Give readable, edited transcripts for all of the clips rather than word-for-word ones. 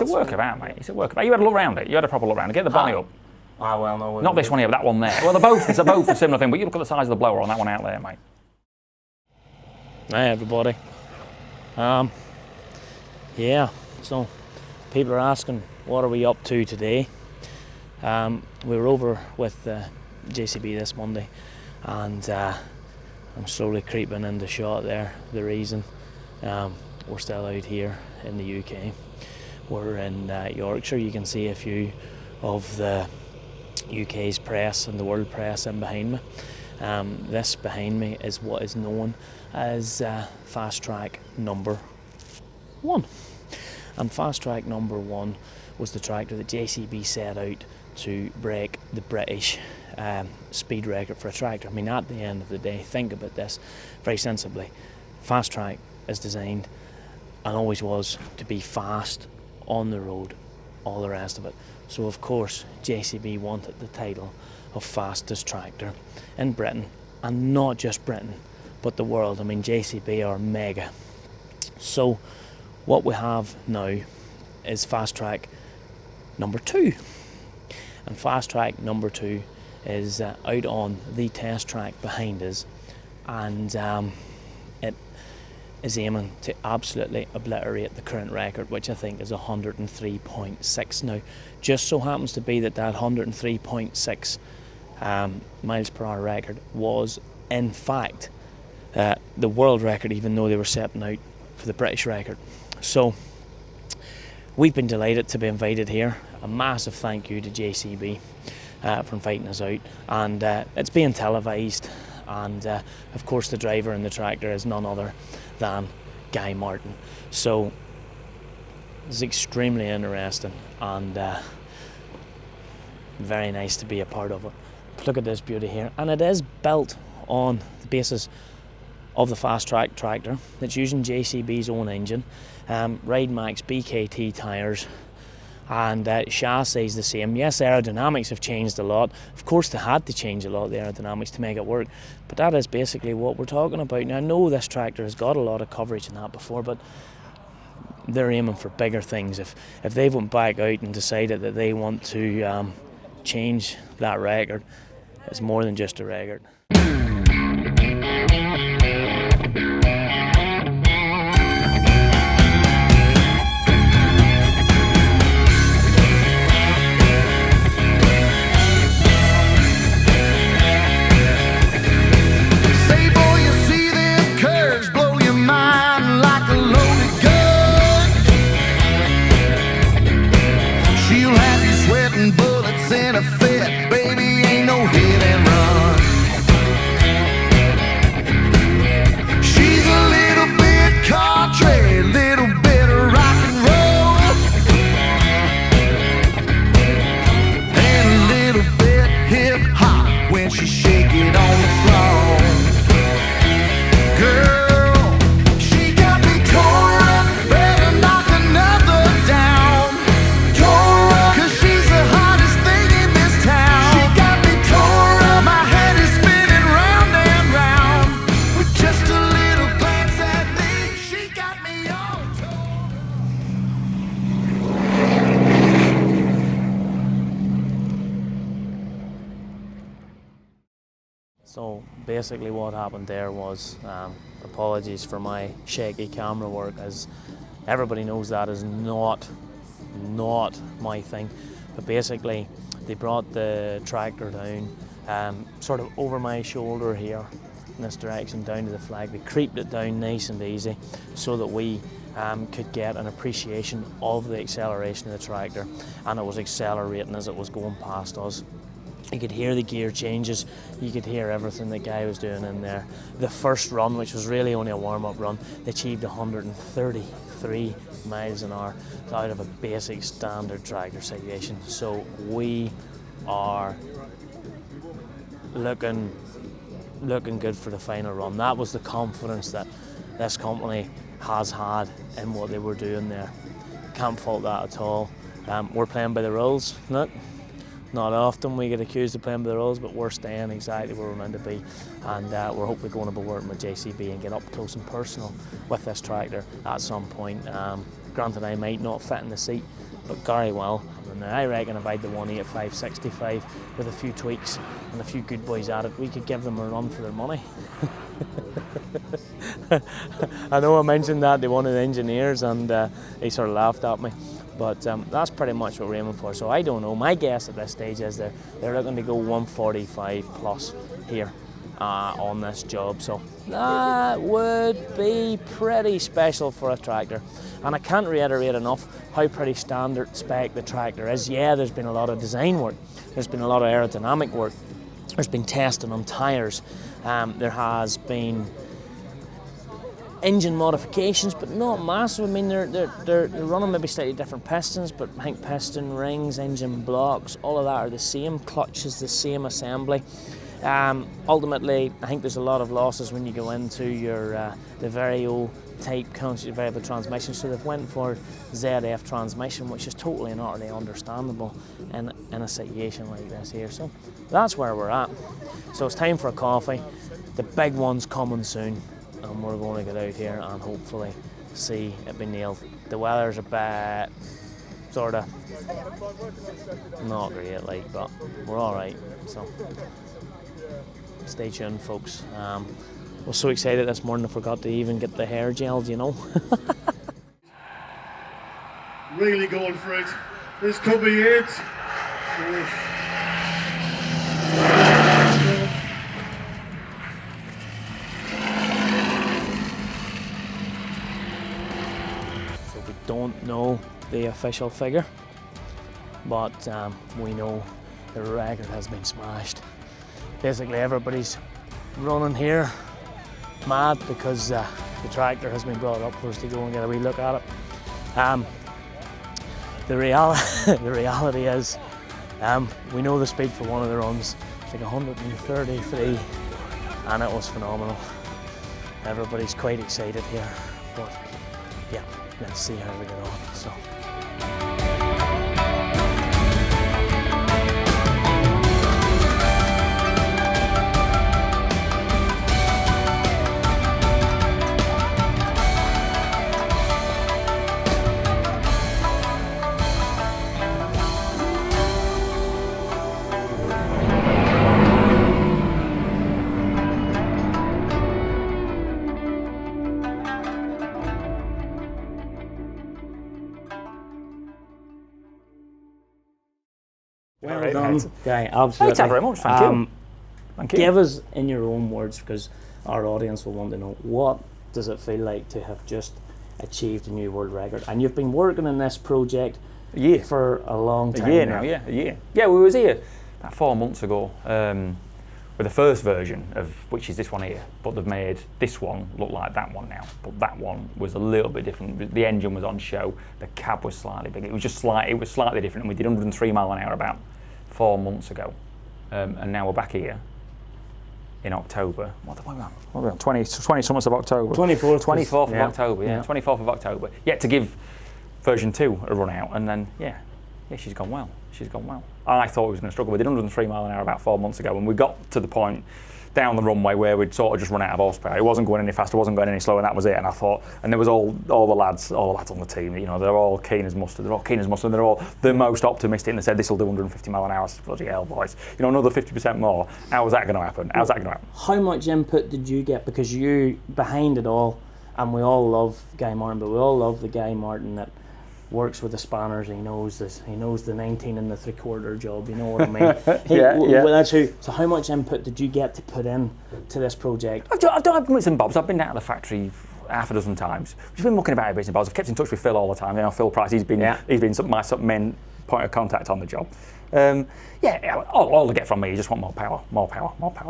It's a work of art, mate. It's a work of art. You had a look around it. You had a proper look around it. Get the bonnet up. Ah, well, no. Not this one here, but that one there. Well, they're both a similar thing, but you look at the size of the blower on that one out there, mate. Hey, everybody. Yeah, so people are asking, what are we up to today? We were over with JCB this Monday, and I'm slowly creeping into shot there. The reason we're still out here in the UK. We're in Yorkshire. You can see a few of the UK's press and the world press in behind me. This behind me is what is known as Fast Track number 1. And Fast Track number 1 was the tractor that JCB set out to break the British speed record for a tractor. I mean, at the end of the day, think about this very sensibly. Fast Track is designed, and always was, to be fast on the road, all the rest of it. So of course JCB wanted the title of fastest tractor in Britain, and not just Britain but the world. I mean, JCB are mega. So what we have now is Fast Track number 2, and Fast Track number 2 is out on the test track behind us, and it is aiming to absolutely obliterate the current record, which I think is 103.6 now. Just so happens to be that 103.6 miles per hour record was in fact the world record, even though they were setting out for the British record. So we've been delighted to be invited here. A massive thank you to JCB for inviting us out, and it's being televised, and of course the driver in the tractor is none other than Guy Martin. So it's extremely interesting and very nice to be a part of it. Look at this beauty here, and it is built on the basis of the Fast Track tractor. It's using JCB's own engine, Ride Max BKT tyres, and chassis is the same. Yes, aerodynamics have changed a lot. Of course they had to change a lot of the aerodynamics to make it work, but that is basically what we're talking about. Now I know this tractor has got a lot of coverage in that before, but they're aiming for bigger things. If they went back out and decided that they want to change that record, it's more than just a record. So basically what happened there was, apologies for my shaky camera work, as everybody knows that is not my thing, but basically they brought the tractor down sort of over my shoulder here in this direction down to the flag. They creeped it down nice and easy so that we could get an appreciation of the acceleration of the tractor, and it was accelerating as it was going past us. You could hear the gear changes, you could hear everything the guy was doing in there. The first run, which was really only a warm-up run, they achieved 133 miles an hour out of a basic standard tractor situation. So we are looking good for the final run. That was the confidence that this company has had in what they were doing there. Can't fault that at all. We're playing by the rules. Not often we get accused of playing by the rules, but we're staying exactly where we're meant to be, and we're hopefully going to be working with JCB and get up close and personal with this tractor at some point. Granted, I might not fit in the seat, but Gary will. And I reckon if I had the 185/65 with a few tweaks and a few good boys at it, we could give them a run for their money. I know I mentioned that to one of the engineers, and he sort of laughed at me. But that's pretty much what we're aiming for. So I don't know. My guess at this stage is they're looking to go 145 plus here on this job. So that would be pretty special for a tractor. And I can't reiterate enough how pretty standard spec the tractor is. Yeah, there's been a lot of design work. There's been a lot of aerodynamic work. There's been testing on tyres. There has been engine modifications, but not massive. I mean, they're running maybe slightly different pistons, but I think piston rings, engine blocks, all of that are the same. Clutch is the same assembly. Ultimately, I think there's a lot of losses when you go into your the Vario type constant variable transmission, so they've went for ZF transmission, which is totally and utterly understandable in a situation like this here. So that's where we're at. So it's time for a coffee. The big one's coming soon, and we're going to get out here and hopefully see it be nailed. The weather's a bit sort of not great, like, but we're all right. So stay tuned, folks. I was so excited this morning I forgot to even get the hair gelled, you know. Really going for it. This could be it. So we don't know the official figure, but we know the record has been smashed. Basically everybody's running here mad because the tractor has been brought up for us to go and get a wee look at it. The reality is we know the speed for one of the runs. It's like 133 and it was phenomenal. Everybody's quite excited here, but yeah, let's see how we get on. So. Well done, Guy, absolutely. Thank you very much, thank you. Thank you. Give us in your own words, because our audience will want to know, what does it feel like to have just achieved a new world record? And you've been working on this project for a long time. A year now, yeah, a year. Yeah, we was here about 4 months ago with the first version of, which is this one here, but they've made this one look like that one now. But that one was a little bit different. The engine was on show, the cab was slightly bigger. It was just slightly different, and we did 103 mile an hour about 4 months ago, and now we're back here in October. What are we on? 20 summers of October. 24th of October, yeah. 24th of October. Yet to give version 2 a run out, and then yeah, she's gone well. She's gone well. I thought we was going to struggle. We did 103 mile an hour about 4 months ago, and we got to the point down the runway where we'd sort of just run out of horsepower. It wasn't going any faster, it wasn't going any slower, and that was it. And I thought, and there was all the lads on the team, you know, they're all keen as mustard. They're all keen as mustard. They're all the most optimistic, and they said this will do 150 mile an hour. Bloody hell, boys! You know, another 50% more. How was that going to happen? How's that going to happen? How much input did you get? Because you behind it all, and we all love Guy Martin, but we all love the Guy Martin that works with the spanners. He knows this. He knows the 19 and the 3/4 job. You know what I mean? Well, that's who. So, how much input did you get to put in to this project? I've done bits and bobs. I've been down to the factory half a dozen times. We've been looking about bits and bobs. I've kept in touch with Phil all the time. You know, Phil Price. He's been my main point of contact on the job. All they get from me is just want more power.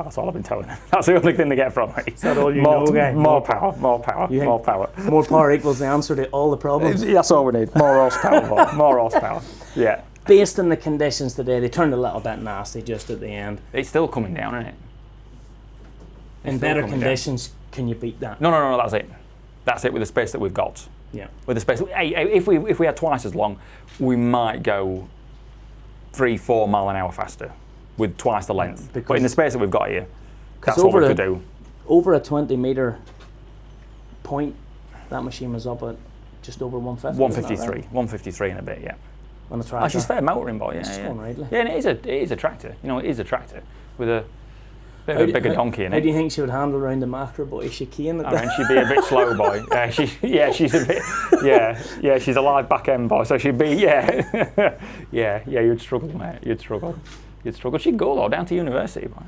That's all I've been telling them. That's the only thing they get from me. Is that all you know, Guy? More power. More power equals the answer to all the problems. That's all we need. More horsepower. More horsepower. Yeah. Based on the conditions today, they turned a little bit nasty just at the end. It's still coming down, isn't it? In better conditions, can you beat that? No. That's it. That's it with the space that we've got. Yeah. With the space, if we had twice as long, we might go 3-4 mile an hour faster with twice the length. But in the space that we've got here, that's what we could do. Over a 20 metre point, that machine was up at just over 150. 153, Right? 153 and a bit, yeah. On the tractor. Oh, she's fair motoring, boy. Yeah, It's yeah. going rightly. Yeah, and it is a tractor. You know, it is a tractor with a bit of a bigger donkey in How it. do you think she would handle around the macro boy chicane? I mean, she'd be a bit slow, boy. She's a bit, she's a live back end, boy. So she'd be, you'd struggle, mate. You'd struggle. She'd go though down to university, boy.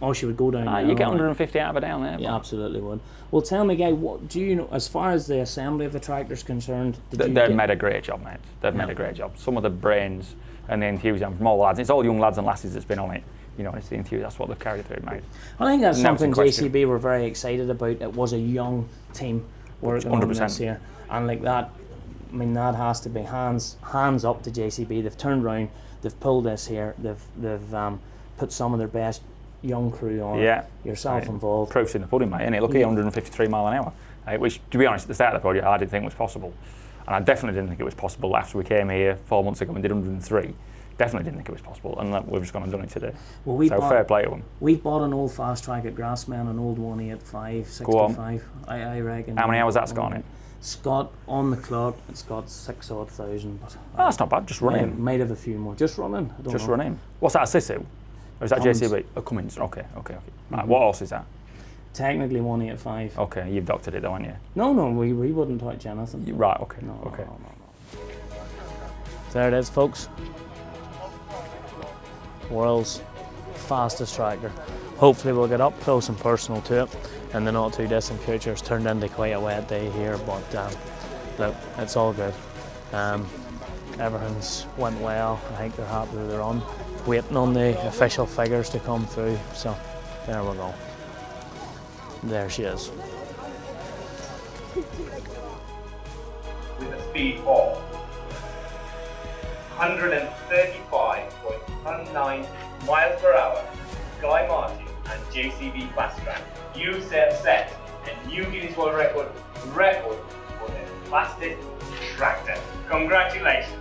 Oh, she would go down there. You get 150 out of her down there. Yeah, absolutely would. Well, tell me, Guy, what do you know as far as the assembly of the tractor's concerned? They've made a great job, mate. They've made a great job. Some of the brains and the enthusiasm from all the lads. It's all young lads and lasses that's been on it. You know, it's the enthusiasm. That's what they've carried through, mate. I think that's Now it's something in question. JCB were very excited about. It was a young team working on 100%. this here, and like that, I mean, that has to be hands up to JCB. They've turned around, they've pulled this here, they've put some of their best young crew on. Yeah. Yourself involved. Proof's in the pudding, mate. Isn't it? Look here, 153 mile an hour. Which, to be honest, at the start of the project, I didn't think was possible, and I definitely didn't think it was possible after we came here 4 months ago and did 103. Definitely didn't think it was possible, and we've just gone and done it today. Well, so fair play to them. We've bought an old fast track at GRASSMEN, an old 185, 65. I reckon. How many hours that's got on it? It's got on the clock. It's got 6,000, but That's not bad. Just running. might have a few more. Just running. I don't Just know. running. What's that, a Sisu? Or is that Cummins. JCB? Oh, Cummins. Okay. Right, what else is that? Technically 185. Okay, you've doctored it though, haven't you? No, we wouldn't touch anything. Right. Okay. No, Okay. no. There it is, folks. World's fastest tractor. Hopefully we'll get up close and personal to it in the not too distant future. It's turned into quite a wet day here, but look, it's all good. Everything's went well. I think they're happy with their run. Waiting on the official figures to come through. So there we go. There she is. With a speed of 135.19 miles per hour, Guy Martin and JCB Fast Track, you have set a new Guinness World Record for the fastest tractor. Congratulations.